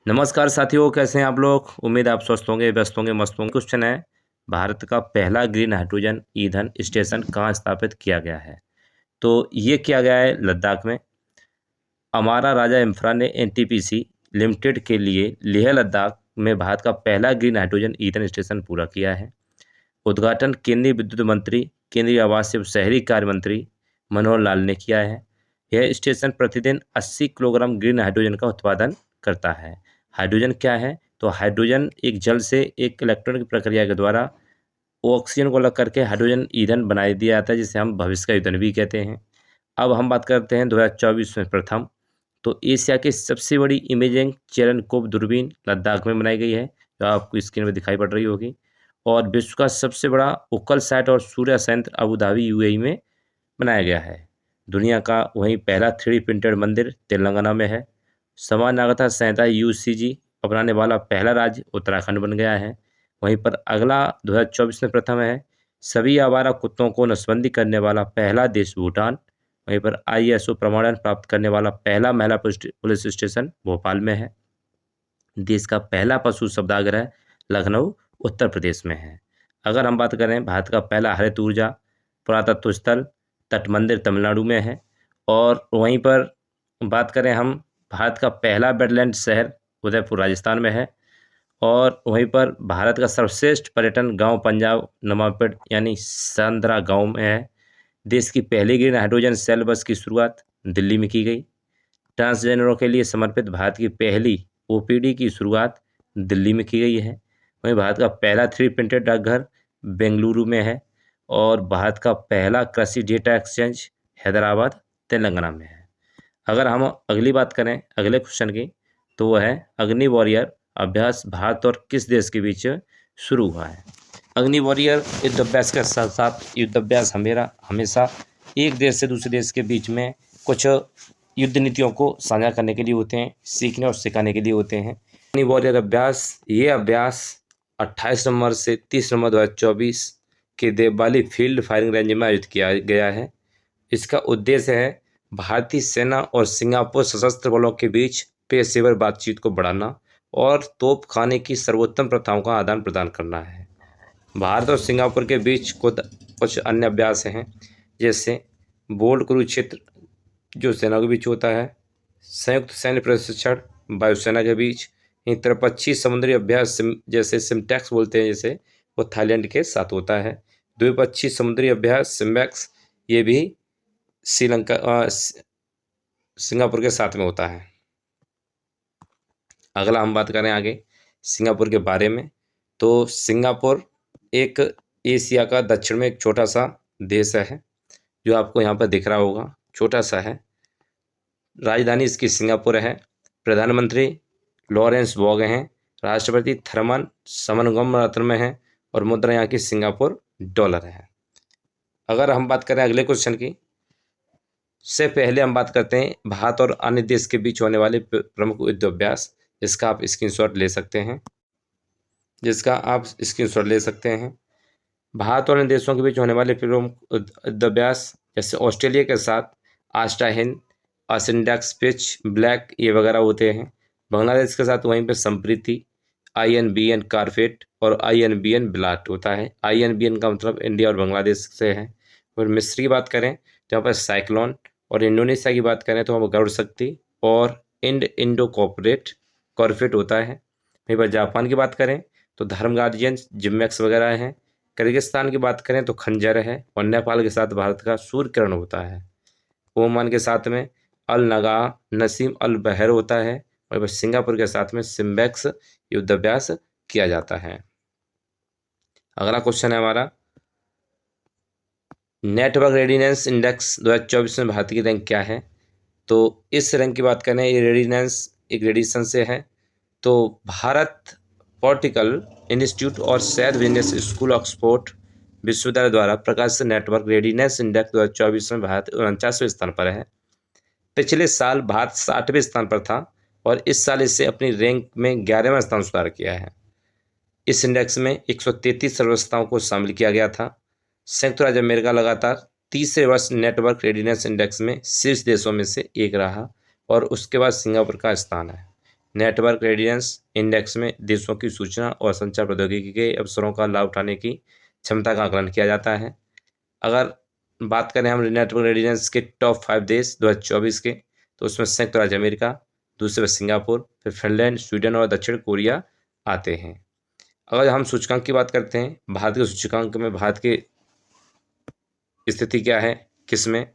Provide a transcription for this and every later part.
नमस्कार साथियों, कैसे हैं आप लोग। उम्मीद है आप स्वस्थ होंगे, व्यस्त होंगे, मस्त होंगे। क्वेश्चन है, भारत का पहला ग्रीन हाइड्रोजन ईंधन स्टेशन कहाँ स्थापित किया गया है। तो ये किया गया है लद्दाख में। अमारा राजा इंफ्रा ने एनटीपीसी लिमिटेड के लिए लेह लद्दाख में भारत का पहला ग्रीन हाइड्रोजन ईंधन स्टेशन पूरा किया है। उद्घाटन केंद्रीय विद्युत मंत्री, केंद्रीय आवास एवं शहरी कार्य मंत्री मनोहर लाल ने किया है। यह स्टेशन प्रतिदिन 80 किलोग्राम ग्रीन हाइड्रोजन का उत्पादन करता है। हाइड्रोजन क्या है? तो हाइड्रोजन एक जल से एक इलेक्ट्रॉनिक प्रक्रिया के द्वारा ऑक्सीजन को अलग करके हाइड्रोजन ईंधन बना दिया जाता है, जिसे हम भविष्य का ईंधन भी कहते हैं। अब हम बात करते हैं 2024 में प्रथम, तो एशिया की सबसे बड़ी इमेजिंग चेरनकोव दूरबीन लद्दाख में बनाई गई है, जो आपको स्क्रीन में दिखाई पड़ रही होगी। और विश्व का सबसे बड़ा उक्कल साइट और सूर्य संयंत्र अबू धाबी यूएई में बनाया गया है। दुनिया का वहीं पहला 3D प्रिंटेड मंदिर तेलंगाना में है। समान नागरिकता संहिता यूसीजी अपनाने वाला पहला राज्य उत्तराखंड बन गया है। वहीं पर अगला 2024 में प्रथम है। सभी आवारा कुत्तों को नसबंदी करने वाला पहला देश भूटान। वहीं पर आईएसओ प्रमाणन प्राप्त करने वाला पहला महिला पुलिस स्टेशन भोपाल में है। देश का पहला पशु शब्दाग्रह लखनऊ उत्तर प्रदेश में है। अगर हम बात करें, भारत का पहला हरित ऊर्जा पुरातत्व स्थल तट मंदिर तमिलनाडु में है। और वहीं पर बात करें हम, भारत का पहला वेटलैंड शहर उदयपुर राजस्थान में है। और वहीं पर भारत का सर्वश्रेष्ठ पर्यटन गांव पंजाब नमापेट यानी सांद्रा गांव में है। देश की पहली ग्रीन हाइड्रोजन सेल बस की शुरुआत दिल्ली में की गई। ट्रांसजेंडरों के लिए समर्पित भारत की पहली ओपीडी की शुरुआत दिल्ली में की गई है। वहीं भारत का पहला 3D प्रिंटेड डाकघर बेंगलुरु में है। और भारत का पहला कृषि डेटा एक्सचेंज हैदराबाद तेलंगाना में है। अगर हम अगली बात करें अगले क्वेश्चन की, तो वह है अग्नि वॉरियर अभ्यास भारत और किस देश के बीच शुरू हुआ है। अग्नि वॉरियर युद्ध अभ्यास के साथ साथ युद्ध अभ्यास हमेशा एक देश से दूसरे देश के बीच में कुछ युद्ध नीतियों को साझा करने के लिए होते हैं, सीखने और सिखाने के लिए होते हैं। अग्नि वॉरियर अभ्यास, ये अभ्यास 28 नवंबर से 30 नवंबर 2024 के देवबाली फील्ड फायरिंग रेंज में आयोजित किया गया है। इसका उद्देश्य है भारतीय सेना और सिंगापुर सशस्त्र बलों के बीच पेशेवर बातचीत को बढ़ाना और तोपखाने की सर्वोत्तम प्रथाओं का आदान प्रदान करना है। भारत और सिंगापुर के बीच कुछ अन्य अभ्यास हैं, जैसे बोल्ड कुरुक्षेत्र जो सेना के बीच होता है, संयुक्त सैन्य प्रशिक्षण वायुसेना के बीच, त्रिपक्षीय समुद्री अभ्यास जैसे सिमटेक्स बोलते हैं, जैसे वो थाईलैंड के साथ होता है। द्विपक्षीय समुद्री अभ्यास सिम्बैक्स, ये भी श्रीलंका सिंगापुर के साथ में होता है। अगला हम बात करें आगे सिंगापुर के बारे में, तो सिंगापुर एक एशिया का दक्षिण में एक छोटा सा देश है, जो आपको यहाँ पर दिख रहा होगा, छोटा सा है। राजधानी इसकी सिंगापुर है। प्रधानमंत्री लॉरेंस वॉग हैं। राष्ट्रपति थर्मन समनगमरत्न में है। और मुद्रा यहाँ की सिंगापुर डॉलर है। अगर हम बात करें अगले क्वेश्चन की, से पहले हम बात करते हैं भारत और अन्य देश के बीच होने वाले प्रमुख युद्ध अभ्यास, जिसका आप स्क्रीनशॉट ले सकते हैं। भारत और अन्य देशों के बीच होने वाले प्रमुख युद्ध अभ्यास जैसे ऑस्ट्रेलिया के साथ आस्ट्राहिन, असिंडेक्स पिच, ब्लैक, ये वगैरह होते हैं। बांग्लादेश के साथ वहीं पे संप्रीति, INBN कारपेट और INBN ब्लास्ट होता है। INBN का मतलब इंडिया और बांग्लादेश से है। और मिस्र की बात करें तो यहाँ पर साइक्लोन, और इंडोनेशिया की बात करें तो हम गरुड़ शक्ति और इंडो कॉर्पोरेट होता है। वहीं पर जापान की बात करें तो धर्म गार्जियन, जिम्मैक्स वगैरह हैं। किर्गिस्तान की बात करें तो खंजर है। और नेपाल के साथ भारत का सूर्य किरण होता है। ओमान के साथ में अल नगा नसीम अल बहर होता है। और सिंगापुर के साथ में सिम्बैक्स युद्धाभ्यास किया जाता है। अगला क्वेश्चन है हमारा, नेटवर्क रेडिनेस इंडेक्स 2024 में भारत की रैंक क्या है। तो इस रैंक की बात करें, ये रेडिनेस एक रेडिएशन से है। तो भारत पॉलिटिकल इंस्टीट्यूट और सैद बिजनेस स्कूल ऑक्सफोर्ड विश्वविद्यालय द्वारा प्रकाशित नेटवर्क रेडिनेस इंडेक्स 2024 में भारत 49वें स्थान पर है। पिछले साल भारत 60वें स्थान पर था और इस साल इससे अपनी रैंक में 11वां स्थान सुधार किया है। इस इंडेक्स में 133 अर्थव्यवस्थाओं को शामिल किया गया था। संयुक्त राज्य अमेरिका लगातार तीसरे वर्ष नेटवर्क रेडिनेस इंडेक्स में शीर्ष देशों में से एक रहा और उसके बाद सिंगापुर का स्थान है। नेटवर्क रेडियंस इंडेक्स में देशों की सूचना और संचार प्रौद्योगिकी के अवसरों का लाभ उठाने की क्षमता का आकलन किया जाता है। अगर बात करें हम नेटवर्क रेडियंस के टॉप 5 देश 2024 के, तो उसमें संयुक्त राज्य अमेरिका, दूसरे में सिंगापुर, फिर फिनलैंड, स्वीडन और दक्षिण कोरिया आते हैं। अगर हम सूचकांक की बात करते हैं, भारत के सूचकांक में भारत की स्थिति क्या है किस में,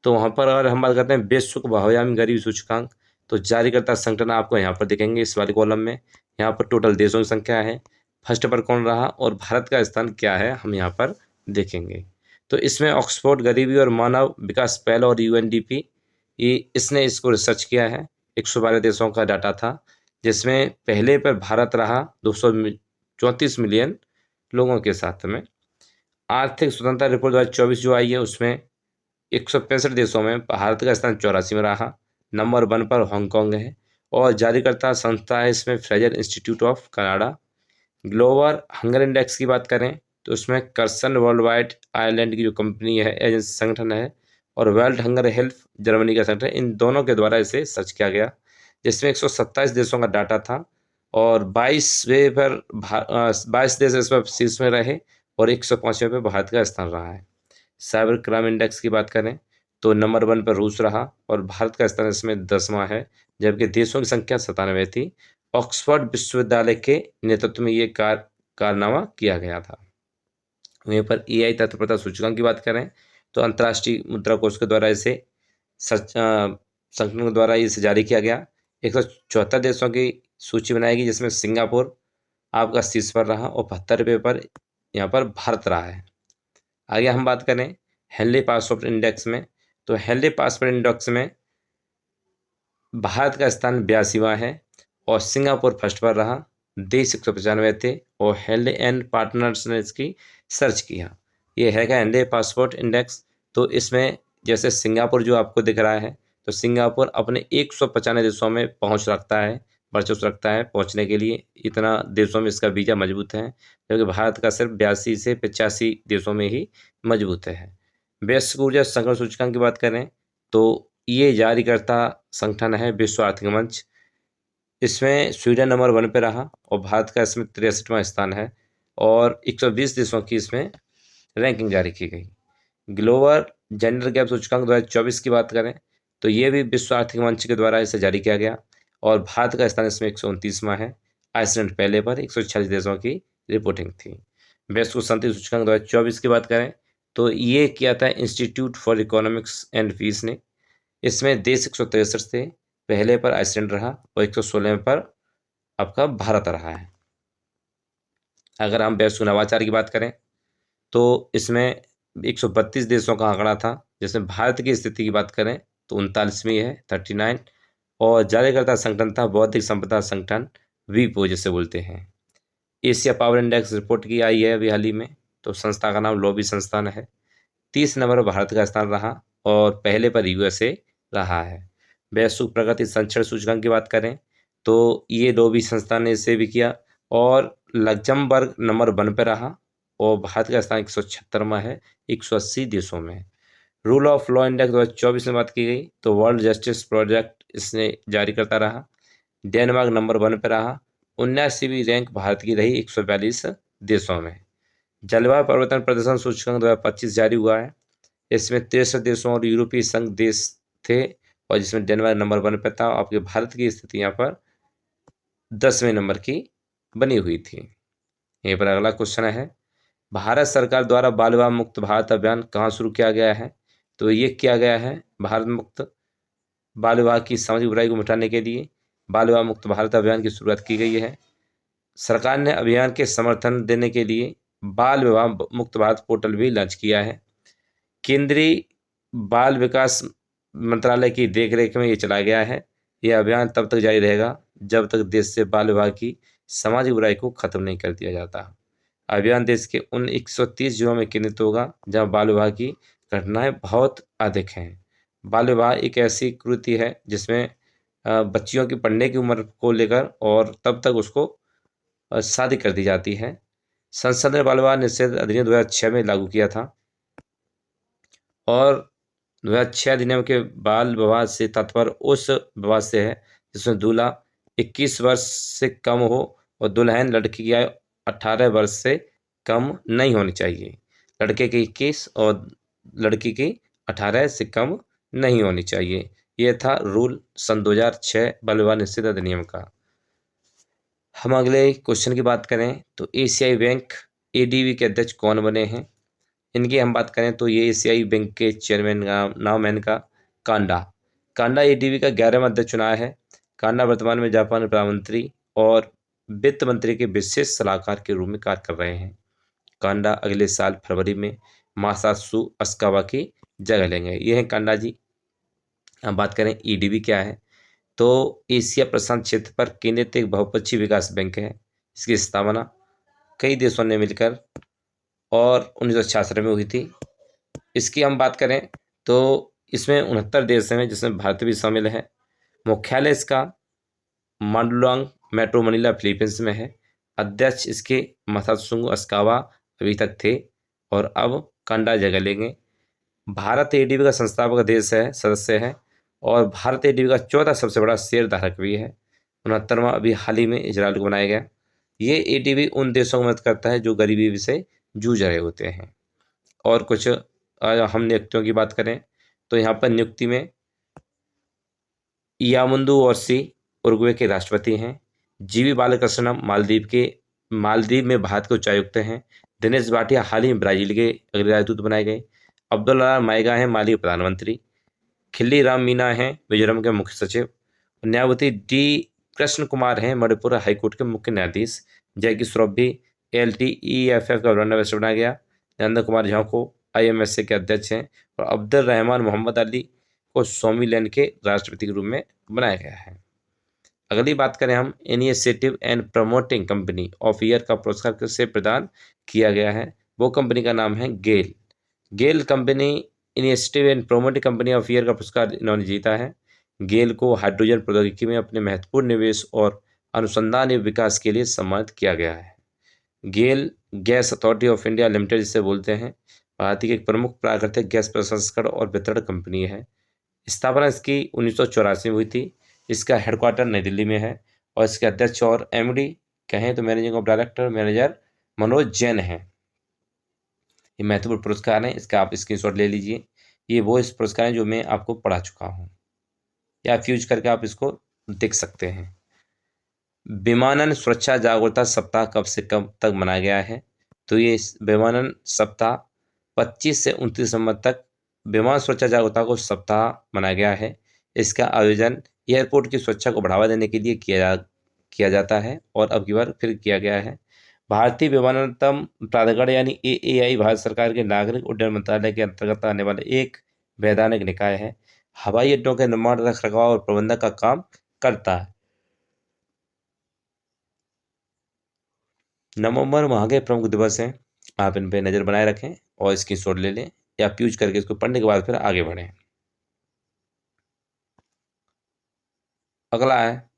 तो वहाँ पर अगर हम बात करते हैं विश्व बहुआयामी गरीबी सूचकांक, तो जारीकर्ता संगठन आपको यहाँ पर दिखेंगे इस वाले कॉलम में। यहाँ पर टोटल देशों की संख्या है, फर्स्ट पर कौन रहा और भारत का स्थान क्या है हम यहाँ पर देखेंगे। तो इसमें ऑक्सफोर्ड गरीबी और मानव विकास पहल और यूएनडीपी इसने इसको रिसर्च किया है। 112 देशों का डाटा था, जिसमें पहले पर भारत रहा 234 मिलियन लोगों के साथ में। आर्थिक स्वतंत्रता रिपोर्ट 2024 जो आई है, उसमें 165 देशों में भारत का स्थान 84 में रहा। नंबर 1 पर हांगकांग है और जारीकर्ता संस्था है इसमें Fraser institute of Canada. Global hunger index की बात करें तो उसमें कर्सन वर्ल्ड वाइड आयरलैंड की जो कंपनी है, एजेंसी संगठन है, और वर्ल्ड हंगर हेल्थ जर्मनी का संगठन, इन दोनों के द्वारा इसे सर्च किया गया, जिसमें 127 देशों का डाटा था और 22 देश इस पर शीर्ष में रहे और 105वें पे भारत का स्थान रहा है। साइबर क्राइम इंडेक्स की बात करें तो नंबर 1 पर रूस रहा और भारत का स्थान इसमें 10वां है, जबकि देशों की संख्या 97 थी। ऑक्सफोर्ड विश्वविद्यालय के नेतृत्व में ये कारनामा किया गया था। वहीं पर EI तत्परता सूचकांक की बात करें तो अंतर्राष्ट्रीय मुद्रा कोष के द्वारा इसे संगठन के द्वारा इसे जारी किया गया। 174 देशों की सूची बनाएगी, जिसमें सिंगापुर आपका शीर्ष पर रहा और 72वें पर यहाँ पर भारत रहा है। आगे हम बात करें हेनली पासपोर्ट इंडेक्स में, तो हेनली पासपोर्ट इंडेक्स में भारत का स्थान 82वां है और सिंगापुर फर्स्ट पर रहा। देश 195 थे और हेनली एंड पार्टनर्स ने इसकी सर्च किया। ये है क्या हेनली पासपोर्ट इंडेक्स। तो इसमें जैसे सिंगापुर जो आपको दिख रहा है, तो सिंगापुर अपने 195 देशों में पहुंच रखता है, वर्चस्व रखता है पहुंचने के लिए। इतना देशों में इसका वीज़ा मजबूत है, क्योंकि भारत का सिर्फ 82 से 85 देशों में ही मजबूत है। वैश्विक ऊर्जा संकट सूचकांक की बात करें तो ये जारीकर्ता संगठन है विश्व आर्थिक मंच। इसमें स्वीडन नंबर 1 पे रहा और भारत का इसमें 63वां स्थान है और 120 देशों की इसमें रैंकिंग जारी की गई। ग्लोबल जेंडर गैप सूचकांक 2024 की बात करें तो ये भी विश्व आर्थिक मंच के द्वारा इसे जारी किया गया और भारत का स्थान इसमें 129वां है। आइसलैंड पहले पर 146 देशों की रिपोर्टिंग थी। वैश्विक शांति सूचकांक 2024 की बात करें तो ये किया था institute for economics and peace ने। इसमें देश 163 थे, पहले पर आइसलैंड रहा और 116 पर आपका भारत रहा है। अगर हम वैश्विक नवाचार की बात करें तो इसमें 132 देशों का आंकड़ा था, जिसमें भारत की स्थिति की बात करें तो 39वीं है 39 और जारीकर्ता संगठन था बौद्धिक संपदा संगठन वीपो जिसे बोलते हैं। एशिया पावर इंडेक्स रिपोर्ट की आई है अभी हाल ही में, तो संस्था का नाम लॉबी संस्थान है। 30 नंबर पर भारत का स्थान रहा और पहले पर USA रहा है। वैश्विक प्रगति संरक्षण सूचकांक की बात करें तो ये लॉबी संस्थान ने इसे भी किया और लग्जमबर्ग नंबर 1 पर रहा और भारत का स्थान 176वां है 180 देशों में। रूल ऑफ लॉ इंडेक्स 2024 में बात की गई तो वर्ल्ड जस्टिस प्रोजेक्ट इसने जारी करता रहा। डेनमार्क नंबर 1 पर रहा। 79वीं रैंक भारत की रही 142 देशों में। जलवायु परिवर्तन प्रदर्शन सूचकांक 2025 जारी हुआ है। इसमें 63 देशों और यूरोपीय संघ देश थे और जिसमें डेनमार्क नंबर 1 पर था। आपके भारत की स्थिति यहाँ पर 10वें नंबर की बनी हुई थी। यहीं पर अगला क्वेश्चन है, भारत सरकार द्वारा बाल विवाह मुक्त भारत अभियान कहाँ शुरू किया गया है। तो ये किया गया है भारत मुक्त बाल विवाह की सामाजिक बुराई को मिटाने के लिए बाल विवाह मुक्त भारत अभियान की शुरुआत की गई है। सरकार ने अभियान के समर्थन देने के लिए बाल विवाह मुक्त भारत पोर्टल भी लॉन्च किया है। केंद्रीय बाल विकास मंत्रालय की देखरेख में ये चलाया गया है। यह अभियान तब तक जारी रहेगा जब तक देश से बाल विवाह की सामाजिक बुराई को खत्म नहीं कर दिया जाता। अभियान देश के उन 130 जिलों में केंद्रित होगा जहां बाल विवाह की घटनाएं बहुत अधिक हैं। बाल विवाह एक ऐसी कृति है जिसमें बच्चियों की पढ़ने की उम्र को लेकर और तब तक उसको शादी कर दी जाती है। संसद ने बाल विवाह निषेध अधिनियम 2006 में लागू किया था और 2006 अधिनियम के बाल विवाह से तात्पर्य उस विवाह से है जिसमें दूल्हा 21 वर्ष से कम हो और दुल्हन लड़की की आयु 18 वर्ष से कम नहीं होनी चाहिए। लड़के की 21 और लड़की की 18 से कम नहीं होनी चाहिए। ये था रूल सन 2006 बाल विवाह निषेध अधिनियम का। हम अगले क्वेश्चन की बात करें तो एशियाई बैंक एडीबी के अध्यक्ष कौन बने हैं। इनकी हम बात करें तो ये एशियाई बैंक के चेयरमैन का नाम है इनका कांडा एडीबी का 11वां अध्यक्ष चुना है। कांडा वर्तमान में जापान प्रधानमंत्री और वित्त मंत्री के विशेष सलाहकार के रूप में कार्य कर रहे हैं। कांडा अगले साल फरवरी में मासात्सु अस्कावा की जगह लेंगे। ये हैं कांडा जी। हम बात करें ईडीबी क्या है तो एशिया प्रशांत क्षेत्र पर केंद्रित एक बहुपक्षीय विकास बैंक है। इसकी स्थापना कई देशों ने मिलकर और 1966 में हुई थी। इसकी हम बात करें तो इसमें 69 देश हैं जिसमें भारत भी शामिल है। मुख्यालय इसका मांडुलांग मेट्रो मनीला फिलीपींस में है। अध्यक्ष इसके मासात्सु अस्कावा अभी तक थे और अब कांडा जगह लेंगे। भारत एडीबी का संस्थापक देश है, सदस्य है और भारत एडीबी का 14 सबसे बड़ा शेयर धारक भी है। 69वां अभी हाल ही में इजराइल को बनाया गया। ये एडीबी उन देशों को मदद करता है जो गरीबी से जूझ रहे होते हैं। और कुछ हम नियुक्तियों की बात करें तो यहाँ पर नियुक्ति में यामुंदु ओरसी उरुग्वे के राष्ट्रपति हैं। जीवी बालकृष्णन मालदीव में भारत के उच्चायुक्त हैं। दिनेश भाटिया हाल ही में ब्राजील के अगले राजदूत बनाए गए। अब्दुल्ला माइगा हैं माली के प्रधानमंत्री। खिल्ली राम मीना हैं मिजोरम के मुख्य सचिव। न्यायमूर्ति डी कृष्ण कुमार हैं मणिपुर हाईकोर्ट के मुख्य न्यायाधीश। जयकी श्रॉफ भी LTEFF का ब्रांड एम्बेसडर बनाया गया। नरेंद्र कुमार झा को IMSA के अध्यक्ष हैं और अब्दुल रहमान मोहम्मद अली को स्वामीलैंड के राष्ट्रपति के रूप में बनाया गया है। अगली बात करें हम initiative and promoting company of year का पुरस्कार किसे प्रदान किया गया है। वो कंपनी का नाम है GAIL company initiative and promoting company of year का पुरस्कार इन्होंने जीता है। गेल को हाइड्रोजन प्रौद्योगिकी में अपने महत्वपूर्ण निवेश और अनुसंधान एवं विकास के लिए सम्मानित किया गया है। GAIL gas authority of India limited जिसे बोलते हैं भारत की एक प्रमुख प्राकृतिक गैस प्रसंस्करण और वितरण कंपनी है। स्थापना इसकी 1984 में हुई थी। इसका हेडक्वार्टर नई दिल्ली में है और इसके अध्यक्ष और MD कहें तो managing of director manager Manoj Jain हैं। ये महत्वपूर्ण पुरस्कार हैं, इसका आप स्क्रीनशॉट ले लीजिए। ये वो इस पुरस्कार हैं जो मैं आपको पढ़ा चुका हूँ या फ्यूज करके आप इसको देख सकते हैं। विमानन सुरक्षा जागरूकता सप्ताह कब से कब तक मनाया गया है तो ये विमानन सप्ताह 25 से 29 दिसंबर तक विमान सुरक्षा जागरूकता को सप्ताह मनाया गया है। इसका आयोजन एयरपोर्ट की सुरक्षा को बढ़ावा देने के लिए किया जाता है और अब की बार फिर किया गया है। भारतीय विमानन प्राधिकरण यानी AAI भारत सरकार के नागरिक उड्डयन मंत्रालय के अंतर्गत आने वाले एक वैधानिक निकाय है। हवाई अड्डों के निर्माण, रखरखाव और प्रबंधन का काम करता है। नवंबर माह के प्रमुख दिवस हैं, आप इन पे नज़र बनाए रखें और इसकी शॉट ले लें या यूज करके इसको पढ़ने के बाद फिर आगे बढ़ें। अगला है,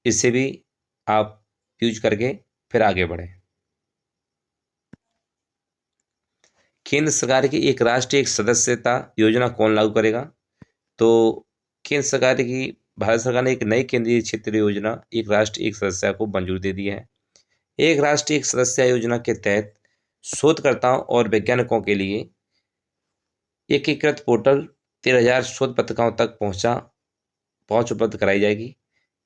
इससे भी आप यूज करके फिर आगे बढ़ें। केंद्र सरकार की एक राष्ट्रीय एक सदस्यता योजना कौन लागू करेगा तो केंद्र सरकार की भारत सरकार ने एक नई केंद्रीय क्षेत्रीय योजना एक राष्ट्र एक सदस्य को मंजूरी दे दी है। एक राष्ट्र एक सदस्य योजना के तहत शोधकर्ताओं और वैज्ञानिकों के लिए एकीकृत पोर्टल 13,000 शोध पत्रिकाओं तक पहुंच उपलब्ध कराई जाएगी।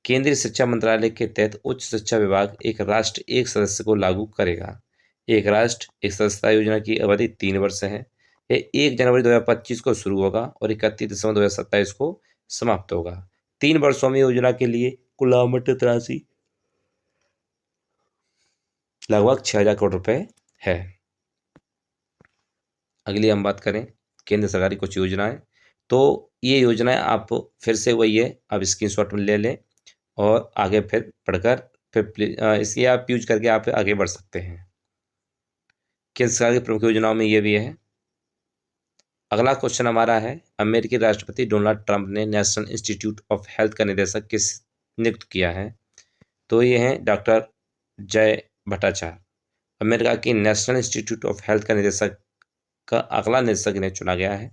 केंद्रीय शिक्षा मंत्रालय के तहत उच्च शिक्षा विभाग एक राष्ट्र एक सदस्य को लागू करेगा। एक राष्ट्र एक सदस्यता योजना की अवधि 3 वर्ष है। यह 1 जनवरी 2025 को शुरू होगा और 31 दिसंबर 2027 को समाप्त होगा। 3 वर्षों में योजना के लिए कुल आवंटित राशि लगभग 6,000 करोड़ रुपए है। अगली हम बात करें केंद्र सरकार की कुछ योजनाएं, तो ये योजनाएं आप फिर से वही है, आप स्क्रीनशॉट में ले लें और आगे फिर पढ़कर फिर इसकी आप यूज करके आप आगे बढ़ सकते हैं। केंद्र सरकार की प्रमुख योजनाओं में ये भी है। अगला क्वेश्चन हमारा है, अमेरिकी राष्ट्रपति डोनाल्ड ट्रंप ने नेशनल इंस्टीट्यूट ऑफ हेल्थ का निदेशक किस नियुक्त किया है तो ये हैं डॉक्टर जय भट्टाचार्य। अमेरिका की नेशनल इंस्टीट्यूट ऑफ हेल्थ का निदेशक का अगला निदेशक इन्हें चुना गया है।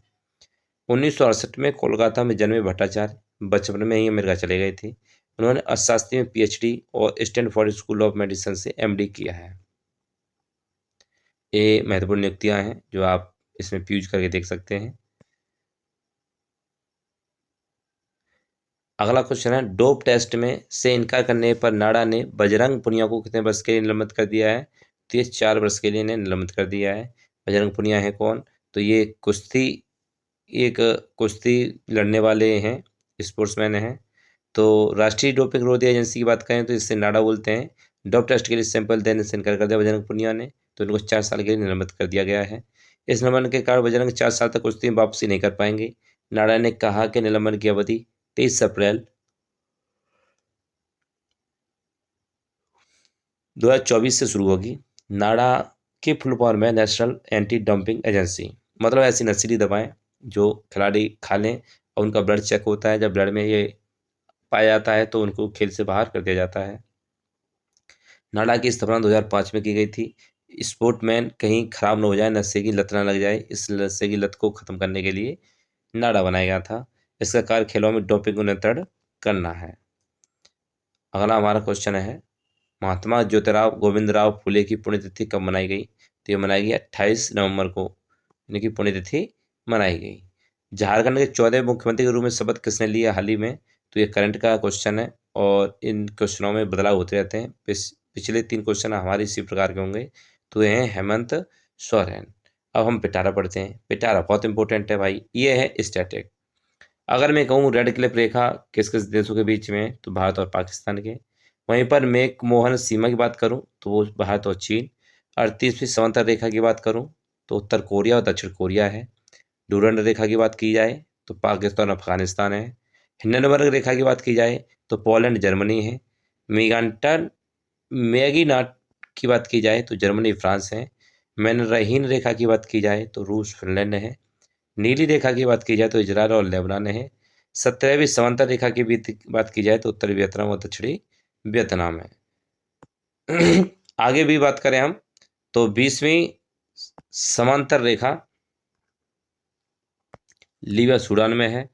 1968 में कोलकाता में जन्मे भट्टाचार्य बचपन में ही अमेरिका चले गए थे। उन्होंने अर्थशास्त्री में PhD और स्टैनफोर्ड स्कूल ऑफ मेडिसिन से MD किया है। ये महत्वपूर्ण नियुक्तियां हैं जो आप इसमें यूज करके देख सकते हैं। अगला क्वेश्चन है, डोप टेस्ट में से इनकार करने पर नाडा ने बजरंग पुनिया को कितने वर्ष के लिए निलंबित कर दिया है? तो ये 4 वर्ष के लिए इन्हें निलंबित कर दिया है। बजरंग पुनिया है कौन? तो ये कुश्ती लड़ने वाले हैं, स्पोर्ट्समैन हैं। तो राष्ट्रीय डोपिंग रोधी एजेंसी की बात करें तो इससे नाडा बोलते हैं। डोप टेस्ट के लिए सैंपल देने से इनकार कर दिया बजरंग पुनिया ने, तो इनको 4 साल के लिए निलंबित कर दिया गया है। इस निलंबन के कारण बजरंग 4 साल तक कुश्ती में वापसी नहीं कर पाएंगे। नाडा ने कहा कि निलंबन की अवधि 23 अप्रैल 2024 से शुरू होगी। नाडा के फुल फॉर्म है नेशनल एंटी डंपिंग एजेंसी, मतलब ऐसी नशीली दवाएं जो खिलाड़ी खा लें और उनका ब्लड चेक होता है, जब ब्लड में ये पाया जाता है तो उनको खेल से बाहर कर दिया जाता है। नाडा की स्थापना 2005 में की गई थी। स्पोर्टमैन कहीं खराब न हो जाए, नशे की लत न लग जाए, इस नशे की लत को खत्म करने के लिए नाडा बनाया गया था। इसका कार्य खेलों में डोपिंग को नियंत्रण करना है। अगला हमारा क्वेश्चन है, महात्मा ज्योतिराव गोविंदराव फुले की पुण्यतिथि कब मनाई गई? तो ये मनाई गई 28 नवंबर को, इनकी पुण्यतिथि मनाई गई। झारखंड के 14वें मुख्यमंत्री के रूप में शपथ किसने लिया हाल ही में? तो ये करंट का क्वेश्चन है और इन क्वेश्चनों में बदलाव होते रहते हैं। पिछले 3 क्वेश्चन हमारे इसी प्रकार के होंगे। तो ये हैं हेमंत सोरेन। अब हम पिटारा पढ़ते हैं। पिटारा बहुत इंपॉर्टेंट है भाई, ये है स्टैटिक। अगर मैं कहूँ रेड क्लिफ रेखा किस किस देशों के बीच में, तो भारत और पाकिस्तान के। वहीं पर मेक मोहन सीमा की बात करूं तो वो भारत और चीन। 38वीं समांतर रेखा की बात करूं तो उत्तर कोरिया और दक्षिण कोरिया है। डूरंड रेखा की बात की जाए तो पाकिस्तान और अफगानिस्तान है। हिंडनबर्ग रेखा की बात की जाए तो पोलैंड जर्मनी है। मैगीनाट की बात की जाए तो जर्मनी फ्रांस है। मैनरहीन रेखा की बात की जाए तो रूस फिनलैंड है। नीली रेखा की बात की जाए तो इजराइल और लेबनान है। 17वीं समांतर रेखा की बात की जाए तो उत्तरी वियतनाम और दक्षिणी वियतनाम है। आगे भी बात करें हम तो 20वीं समांतर रेखा लीबिया सूडान में है।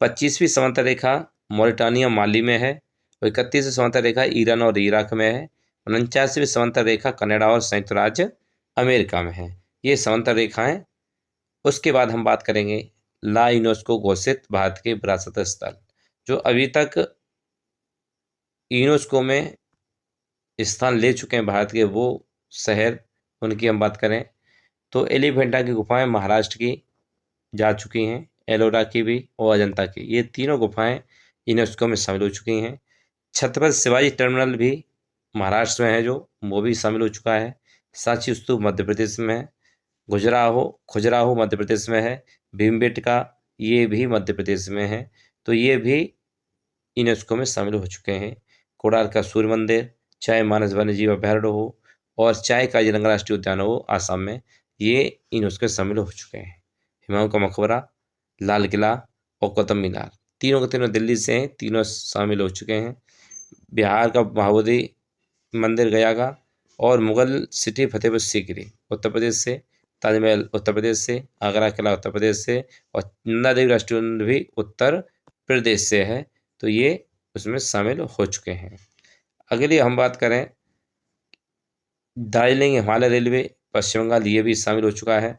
25वीं समांतर रेखा मॉरिटानिया माली में है। और 31वीं समांतर रेखा ईरान और इराक में है। 49वीं समांतर रेखा कनाडा और संयुक्त राज्य अमेरिका में है। ये समांतर रेखाएं। उसके बाद हम बात करेंगे ला यूनेस्को घोषित भारत के विरासत स्थल, जो अभी तक यूनेस्को में स्थान ले चुके हैं भारत के वो शहर, उनकी हम बात करें तो एलिफेंटा की गुफाएं महाराष्ट्र की जा चुकी हैं, एलोरा की भी और अजंता की। ये तीनों गुफाएं यूनेस्को में शामिल हो चुकी हैं। छत्रपति शिवाजी टर्मिनल भी महाराष्ट्र में है, जो वो भी शामिल हो चुका है। सांची स्तूप मध्य प्रदेश में है। खजुराहो मध्य प्रदेश में है। भीमबेटका ये भी मध्य प्रदेश में है। तो ये भी यूनेस्को में शामिल हो चुके हैं। कोणार्क का सूर्य मंदिर, चाहे मानस वन्यजीव अभयारण्य हो और चाहे काजीरंगा राष्ट्रीय उद्यान हो आसाम में, ये यूनेस्को में शामिल हो चुके हैं। हुमायूं का मकबरा, लाल किला और कुतुब मीनार, तीनों के तीनों दिल्ली से हैं, तीनों शामिल हो चुके हैं। बिहार का महाबोधि मंदिर गया का और मुगल सिटी फतेहपुर सीकरी उत्तर प्रदेश से, ताजमहल उत्तर प्रदेश से, आगरा किला उत्तर प्रदेश से और नंदा देवी राष्ट्रीय उद्यान भी उत्तर प्रदेश से है। तो ये उसमें शामिल हो चुके हैं। अगली हम बात करें दार्जिलिंग हिमालय रेलवे पश्चिम बंगाल, ये भी शामिल हो चुका है।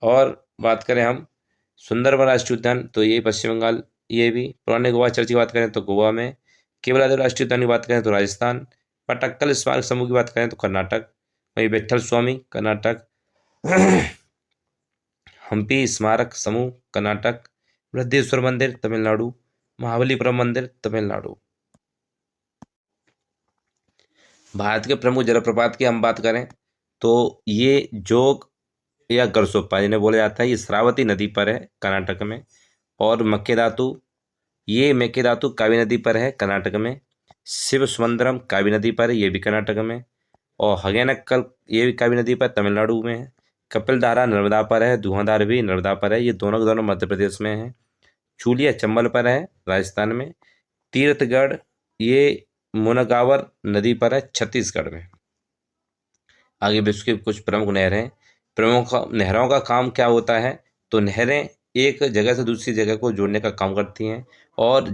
और बात करें हम सुंदरबन राष्ट्रीय उद्यान, तो ये पश्चिम बंगाल, ये भी। पुराने गोवा चर्च की बात करें तो गोवा में। केवलादेव राष्ट्रीय उद्यान की बात करें तो राजस्थान। पटक्कल स्मारक समूह की बात करें तो कर्नाटक। वहीं विट्ठल स्वामी कर्नाटक। हम्पी स्मारक समूह कर्नाटक। बृहदेश्वर मंदिर तमिलनाडु। महाबलीपुरम मंदिर तमिलनाडु। भारत के प्रमुख जलप्रपात की हम बात करें तो ये जोग या गरसोप्पा जिन्हें बोला जाता है, ये श्रावती नदी पर है कर्नाटक में। और मेकेदातु कावी नदी पर है कर्नाटक में। शिव सुमंदरम कावी नदी पर है, ये भी कर्नाटक में। और हगेनक्कल ये भी कावी नदी पर तमिलनाडु में है। कपिलधारा नर्मदा पर है, धुआंधार भी नर्मदा पर है, ये दोनों के दोनों मध्य प्रदेश में है। चूलिया चंबल पर है राजस्थान में। तीर्थगढ़ ये मुनगावर नदी पर है छत्तीसगढ़ में। आगे विश्व की कुछ प्रमुख नहरें। प्रमुख नहरों का काम क्या होता है? तो नहरें एक जगह से दूसरी जगह को जोड़ने का काम करती हैं और